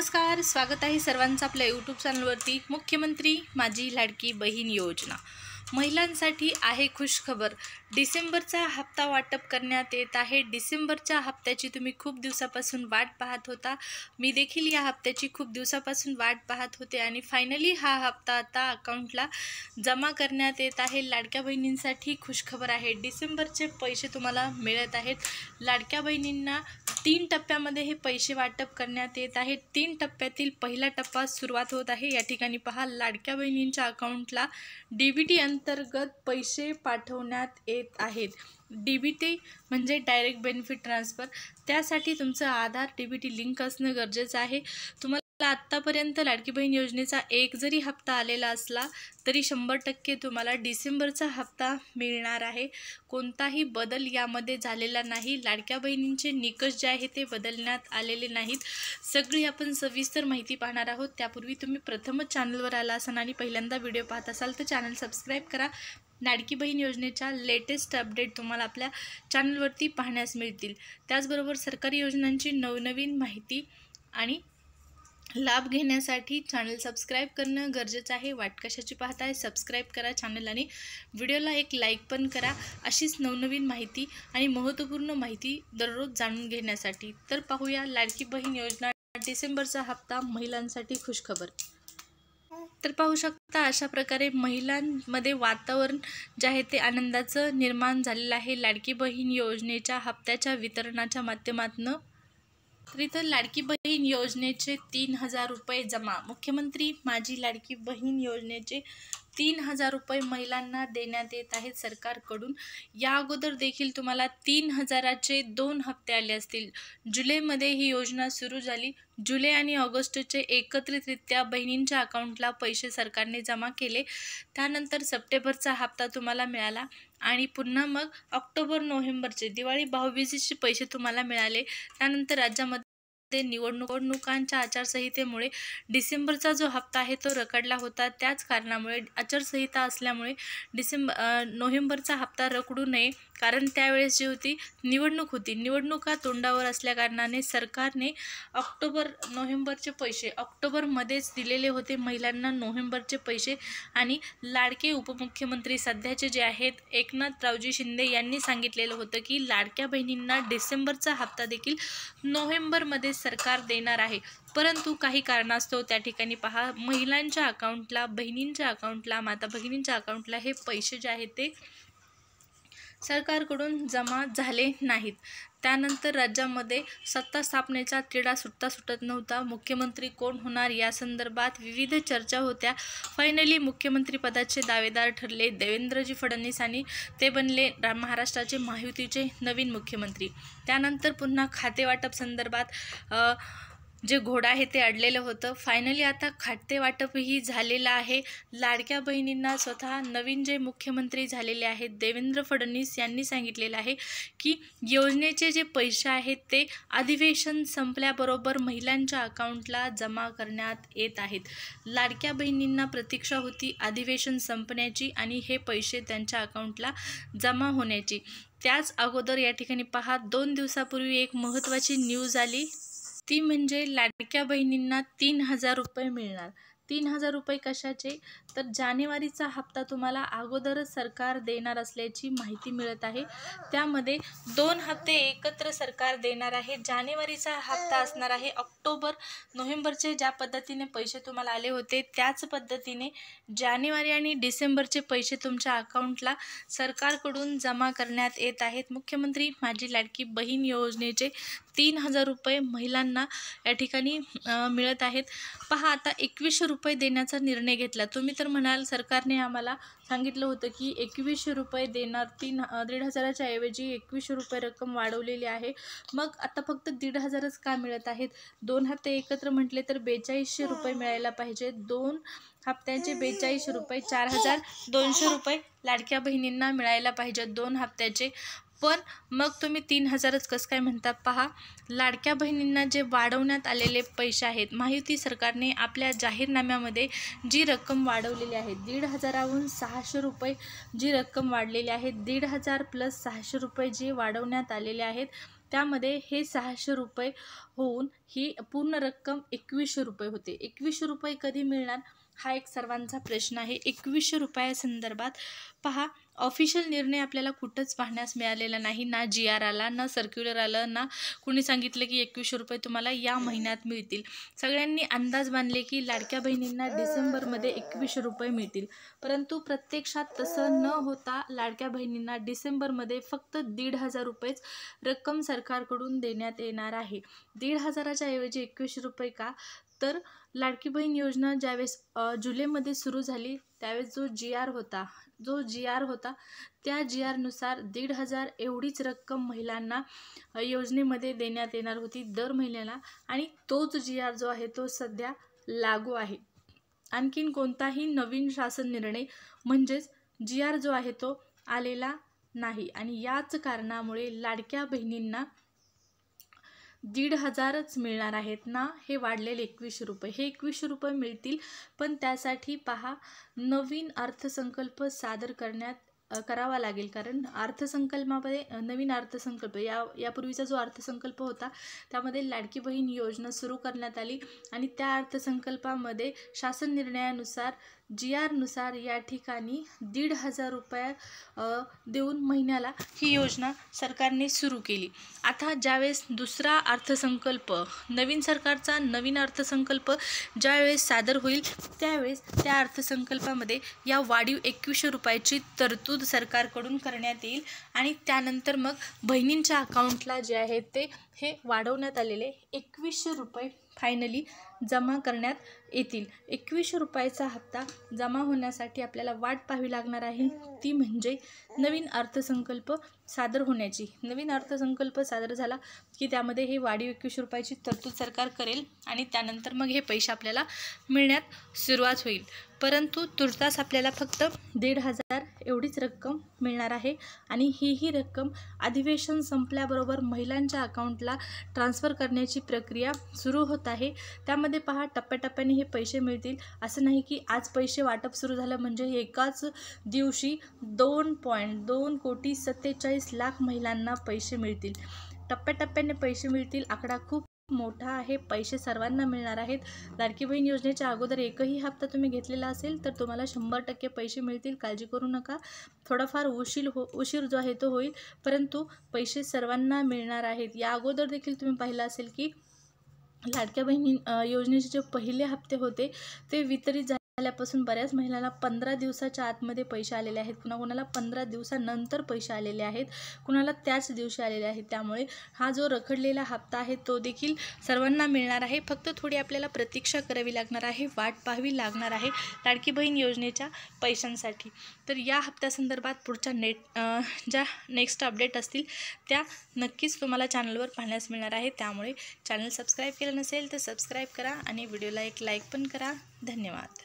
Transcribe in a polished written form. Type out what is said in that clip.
नमस्कार, स्वागत आहे सर्वांचं आपल्या यूट्यूब चॅनलवरती। मुख्यमंत्री माझी लाडकी बहीण योजना महिलांसाठी आहे खुशखबर। डिसेंबरचा हप्ता वाटप करण्यात येत आहे। डिसेंबरच्या हप्त्याची तुम्ही खूप दिवसापासून वाट पाहत होता। मी देखील या हप्त्याची खूप दिवसापासून वाट पाहत होते आणि फायनली हा हप्ता आता अकाउंटला जमा करण्यात येत आहे। लाडक्या बहिणींसाठी खुशखबर आहे। डिसेंबरचे पैसे तुम्हाला मिळत आहेत। लाडक्या बहिणींना 3 टप्प्यामध्ये हे पैसे वाटप करण्यात येत आहे। 3 टप्प्यातील पहिला टप्पा सुरुवात होत आहे। या ठिकाणी पहा, लाडक्या बहिणींच्या अकाउंटला डीबीटी अंतर्गत पैसे पाठवण्यात येत आहेत। डीबीटी म्हणजे डायरेक्ट बेनिफिट ट्रान्सफर। त्यासाठी तुमचं आधार डीबीटी लिंक असणं गरजेचं आहे। तुम्हाला आत्तापर्यंत लाडकी बहीण योजनेचा एक जरी हप्ता आलेला असला तरी 100% तुम्हाला डिसेंबरचा हप्ता मिळणार आहे। कोणताही बदल यामध्ये झालेला नाही। लाडक्या बहिणींचे निकष जे आहे ते बदलण्यात आलेले नाहीत। सगळी आपण सविस्तर माहिती पाहणार आहोत। त्यापूर्वी तुम्ही प्रथमच चॅनलवर आला असाल आणि पहिल्यांदा व्हिडिओ पाहत असाल तर चॅनल सबस्क्राईब करा। लाडकी बहीण योजनेच्या लेटेस्ट अपडेट तुम्हाला आपल्या चॅनलवरती पाहण्यास मिळतील। त्याचबरोबर सरकारी योजनांची नवनवीन माहिती आणि लाभ घेण्यासाठी चॅनल सबस्क्राईब करणं गरजेचं आहे। वाट कशाची पाहताय, सबस्क्राईब करा चॅनल आणि व्हिडिओला एक लाईक पण करा, अशीच नवनवीन माहिती आणि महत्त्वपूर्ण माहिती दररोज जाणून घेण्यासाठी। तर पाहूया लाडकी बहीण योजना डिसेंबरचा हप्ता महिलांसाठी खुशखबर। तर पाहू शकता, अशा प्रकारे महिलांमध्ये वातावरण जे आहे ते आनंदाचं निर्माण झालेलं आहे लाडकी बहीण योजनेच्या हप्त्याच्या वितरणाच्या माध्यमातून। तर इथं लाडकी बहीण योजनेचे 3000 रुपये जमा। मुख्यमंत्री माझी लाडकी बहीण योजनेचे 3000 रुपये महिलांना देण्यात येत आहेत सरकारकडून। या अगोदर देखील तुम्हाला 3000चे 2 हप्ते आले असतील। जुलैमध्ये ही योजना सुरू झाली। जुलै आणि ऑगस्टचे एकत्रितरित्या बहिणींच्या अकाउंटला पैसे सरकारने जमा केले। त्यानंतर सप्टेंबरचा हप्ता तुम्हाला मिळाला आणि पुन्हा मग ऑक्टोबर नोव्हेंबरचे दिवाळी भाऊबीजेचे पैसे तुम्हाला मिळाले। त्यानंतर राज्यामध्ये निवडणुकांच्या आचारसंहितेमुळे डिसेंबरचा जो हप्ता आहे तो रखडला होता। त्याच कारणामुळे आचारसंहिता असल्यामुळे नोव्हेंबरचा हप्ता रखडू नये, कारण त्यावेळेस जी होती निवडणूक होती। निवडणुका तोंडावर असल्याकारणाने सरकारने नोव्हेंबरचे पैसे ऑक्टोबरमध्येच दिलेले होते महिलांना नोव्हेंबरचे पैसे। आणि लाडके उपमुख्यमंत्री सध्याचे जे आहेत एकनाथरावजी शिंदे यांनी सांगितलेलं होतं की लाडक्या बहिणींना डिसेंबरचा हप्ता देखील नोव्हेंबरमध्ये सरकार देणार आहे। परंतु काही कारणास्तव त्या ठिकाणी पहा, महिलांच्या अकाउंटला, बहिणींच्या अकाउंटला, माता भगिनींच्या अकाउंटला हे पैसे जे आहेत ते सरकारकडून जमा झाले नाहीत। त्यानंतर राज्यामध्ये सत्ता स्थापनेचा तिढा सुटत नव्हता। मुख्यमंत्री कोण होणार या संदर्भात विविध चर्चा होत्या। फायनली मुख्यमंत्री पदाचे दावेदार ठरले देवेंद्रजी फडणवीस आणि ते बनले महाराष्ट्राचे महायुतीचे नवीन मुख्यमंत्री। त्यानंतर पुन्हा खातेवाटप संदर्भात जे घोडा आहे ते अडलेलं होतं। फायनली आता खातेवाटपही झालेलं आहे। लाडक्या बहिणींना स्वतः नवीन जे मुख्यमंत्री झालेले आहेत देवेंद्र फडणवीस यांनी सांगितलेलं आहे की योजनेचे जे पैसे आहेत ते अधिवेशन संपल्याबरोबर महिलांच्या अकाउंटला जमा करण्यात येत आहेत। लाडक्या बहिणींना प्रतीक्षा होती अधिवेशन संपण्याची आणि हे पैसे त्यांच्या अकाउंटला जमा होण्याची। त्याच अगोदर या ठिकाणी पहा, 2 दिवसापूर्वी एक महत्त्वाची न्यूज आली, ती म्हणजे लाडक्या बहिणींना 3000 रुपये मिळणार। 3000 रुपये कशाचे, तर जानेवारीचा हप्ता तुम्हाला अगोदरच सरकार देणार असल्याची माहिती मिळत आहे। त्यामध्ये 2 हप्ते एकत्र सरकार देणार आहे। जानेवारीचा हप्ता असणार आहे नोव्हेंबरचे ज्या पद्धतीने पैसे तुम्हाला आले होते त्याच पद्धतीने जानेवारी आणि डिसेंबरचे पैसे तुमच्या अकाउंटला सरकारकडून जमा करण्यात येत आहेत। मुख्यमंत्री माझी लाडकी बहीण योजनेचे 3000 रुपये महिलांना या ठिकाणी मिळत आहेत। पहा, आता 2100 रुपये देण्याचा निर्णय घेतला। तुम्ही तर म्हणाल सरकारने आम्हाला सांगितलं होतं की 2100 रुपये देणार, 1500च्या ऐवजी 2100 रुपये रक्कम वाढवलेली आहे। मग आता फक्त 1500च का मिळत आहेत? 2 हप्ते एकत्र म्हटले तर 4200 रुपये मिळायला पाहिजे। 2 हप्त्याचे 4200 रुपये, 4200 रुपये लाडक्या बहिणींना मिळायला पाहिजे 2 हप्त्याचे। पण मग तुम्ही 3000च कसं काय म्हणता? पहा, लाडक्या बहिणींना जे वाढवण्यात आलेले पैसे आहेत, महायुती सरकारने आपल्या जाहीरनाम्यामध्ये जी रक्कम वाढवलेली आहे 1500हून 600 रुपये जी रक्कम वाढलेली आहे, 1500 + 600 रुपये जे वाढवण्यात आलेले आहेत, त्यामध्ये हे 600 रुपये होऊन ही पूर्ण रक्कम 2100 रुपये होते. 2100 रुपये कधी मिळणार हा एक सर्वांचा प्रश्न आहे. 2100 रुपयासंदर्भात पहा, ऑफिशियल निर्णय आपल्याला कुठंच पाहण्यास मिळालेला नाही. ना GR आला, ना सर्क्युलर आलं, ना कुणी सांगितलं की 2100 रुपये तुम्हाला या महिन्यात मिळतील. सगळ्यांनी अंदाज बांधले की लाडक्या बहिणींना डिसेंबरमध्ये 2100 रुपये मिळतील, परंतु प्रत्यक्षात तसं न होता लाडक्या बहिणींना डिसेंबरमध्ये फक्त 1500 रुपयेच रक्कम सरकारकडून देण्यात येणार आहे. 1500च्या ऐवजी 2100 रुपये का? तर लाडकी बहीण योजना ज्यावेळेस जुलैमध्ये सुरू झाली त्यावेळेस जो जी आर होता त्या GR नुसार 1500 एवढीच रक्कम महिलांना योजनेमध्ये देण्यात येणार होती दर महिन्याला, आणि तोच GR जो आहे तो सध्या लागू आहे. आणखीन कोणताही नवीन शासन निर्णय म्हणजेच GR जो आहे तो आलेला नाही, आणि याच कारणामुळे लाडक्या बहिणींना 1500च मिळणार आहेत ना, हे वाढलेले 2100 रुपये. हे 2100 रुपये मिळतील, पण त्यासाठी पहा नवीन अर्थसंकल्प सादर करावा लागेल. कारण अर्थसंकल्पामध्ये नवीन अर्थसंकल्प यापूर्वीचा जो अर्थसंकल्प होता त्यामध्ये लाडकी बहीण योजना सुरू करण्यात आली, आणि त्या अर्थसंकल्पामध्ये शासन निर्णयानुसार GR नुसार या ठिकाणी 1500 रुपये देऊन महिन्याला ही योजना सरकारने सुरू केली. आता ज्यावेळेस दुसरा अर्थसंकल्प, नवीन सरकारचा नवीन अर्थसंकल्प ज्यावेळेस सादर होईल त्यावेळेस त्या अर्थसंकल्पामध्ये या वाढीव 2100 रुपयाची तरतूद सरकारकडून करण्यात येईल, आणि त्यानंतर मग बहिणींच्या अकाउंटला जे आहे ते हे वाढवण्यात आलेले 2100 रुपये फायनली जमा करण्यात येतील. 2100 रुपयाचा हप्ता जमा होण्यासाठी आपल्याला वाट पाहावी लागणार आहे, ती म्हणजे नवीन अर्थसंकल्प सादर होण्याची. नवीन अर्थसंकल्प सादर झाला की त्यामध्ये हे वाढीव 2100 रुपयाची तरतूद सरकार करेल, आणि त्यानंतर मग हे पैसे आपल्याला मिळण्यात सुरुवात होईल. परंतु तुर्तास आपल्याला फक्त 1500 एवढीच रक्कम मिळणार आहे, आणि ही रक्कम अधिवेशन संपल्याबरोबर महिलांच्या अकाउंटला ट्रान्स्फर करण्याची प्रक्रिया सुरू होत आहे. त्यामध्ये पहा टप्प्याटप्प्याने हे पैसे मिळतील. असं नाही की आज पैसे वाटप सुरू झालं म्हणजे एकाच दिवशी 2.47 महिलांना पैसे मिळतील. टप्प्याटप्प्याने पैसे मिळतील. आकडा खूप मोठा आहे. पैसे सर्वांना मिळणार आहेत. लाडकी बहीण योजनेच्या अगोदर एकही हप्ता तुम्ही घेतलेला असेल तर तुम्हाला 100% पैसे मिळतील. काळजी करू नका. थोडाफार उशीर जो आहे तो होईल, परंतु पैसे सर्वांना मिळणार आहेत. या अगोदर देखील तुम्ही पाहिलं असेल की लाडक्या बहिणी योजनेचे जे पहिले हप्ते होते ते वितरित झाल्यापासून बऱ्याच महिलांना 15 दिवसाच्या आतमध्ये पैसे आलेले आहेत. कुणाकुणाला 15 दिवसानंतर पैसे आलेले आहेत, कुणाला त्याच दिवशी आलेले आहेत. त्यामुळे हा जो रखडलेला हप्ता आहे तो देखील सर्वांना मिळणार आहे. फक्त थोडी आपल्याला प्रतीक्षा करावी लागणार आहे, वाट पाहावी लागणार आहे लाडकी बहीण योजनेच्या पैशांसाठी. तर या हप्त्यासंदर्भात पुढच्या ज्या नेक्स्ट अपडेट असतील त्या नक्कीच तुम्हाला चॅनलवर पाहण्यास मिळणार आहे. त्यामुळे चॅनल सबस्क्राईब केलं नसेल तर सबस्क्राईब करा, आणि व्हिडिओला एक लाईक पण करा. धन्यवाद.